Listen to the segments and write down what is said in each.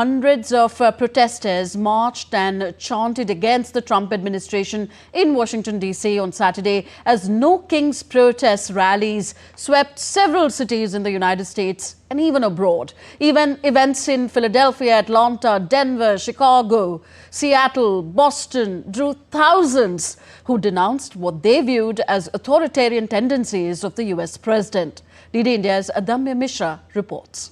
Hundreds of protesters marched and chanted against the Trump administration in Washington, D.C. on Saturday as No Kings protest rallies swept several cities in the United States and even abroad. Even events in Philadelphia, Atlanta, Denver, Chicago, Seattle, Boston drew thousands who denounced what they viewed as authoritarian tendencies of the U.S. president. DD India's Adamya Mishra reports.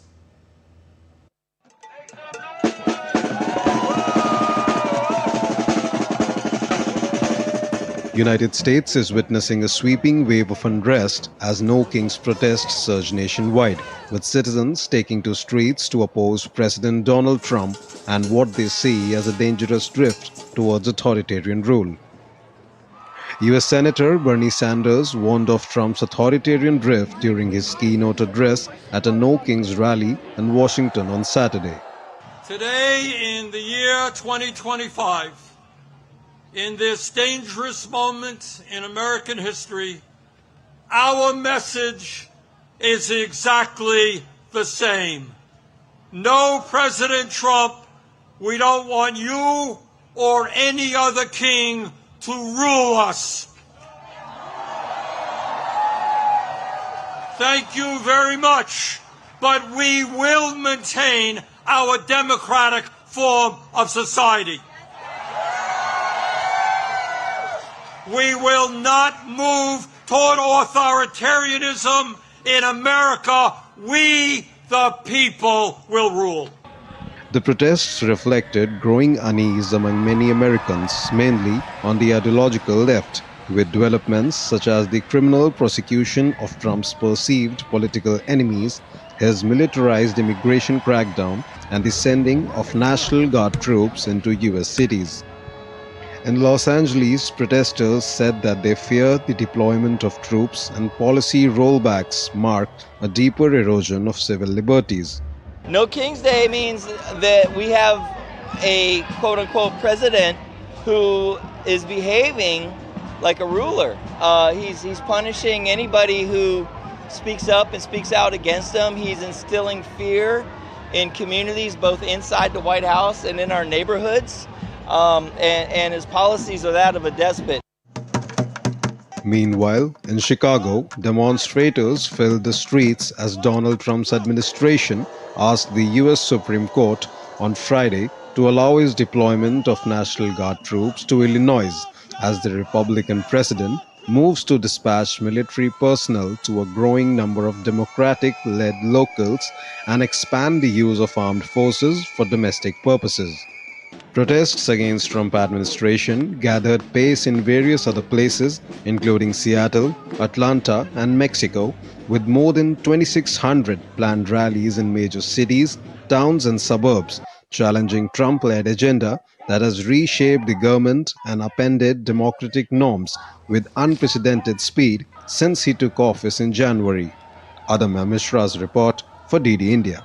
United States is witnessing a sweeping wave of unrest as No Kings protests surge nationwide, with citizens taking to streets to oppose President Donald Trump and what they see as a dangerous drift towards authoritarian rule. U.S. Senator Bernie Sanders warned of Trump's authoritarian drift during his keynote address at a No Kings rally in Washington on Saturday. Today, in the year 2025, in this dangerous moment in American history, our message is exactly the same. No, President Trump, we don't want you or any other king to rule us. Thank you very much, but we will maintain our democratic form of society. We will not move toward authoritarianism in America. We, the people, will rule. The protests reflected growing unease among many Americans, mainly on the ideological left, with developments such as the criminal prosecution of Trump's perceived political enemies, his militarized immigration crackdown, and the sending of National Guard troops into U.S. cities. In Los Angeles, protesters said that they fear the deployment of troops and policy rollbacks marked a deeper erosion of civil liberties. No King's Day means that we have a quote-unquote president who is behaving like a ruler. He's punishing anybody who speaks up and speaks out against him. He's instilling fear in communities both inside the White House and in our neighborhoods. And his policies are that of a despot. Meanwhile, in Chicago, demonstrators filled the streets as Donald Trump's administration asked the U.S. Supreme Court on Friday to allow his deployment of National Guard troops to Illinois as the Republican president moves to dispatch military personnel to a growing number of Democratic-led locals and expand the use of armed forces for domestic purposes. Protests against Trump administration gathered pace in various other places, including Seattle, Atlanta, and Mexico, with more than 2,600 planned rallies in major cities, towns, and suburbs, challenging Trump-led agenda that has reshaped the government and upended democratic norms with unprecedented speed since he took office in January. Adamya Mishra's report for DD India.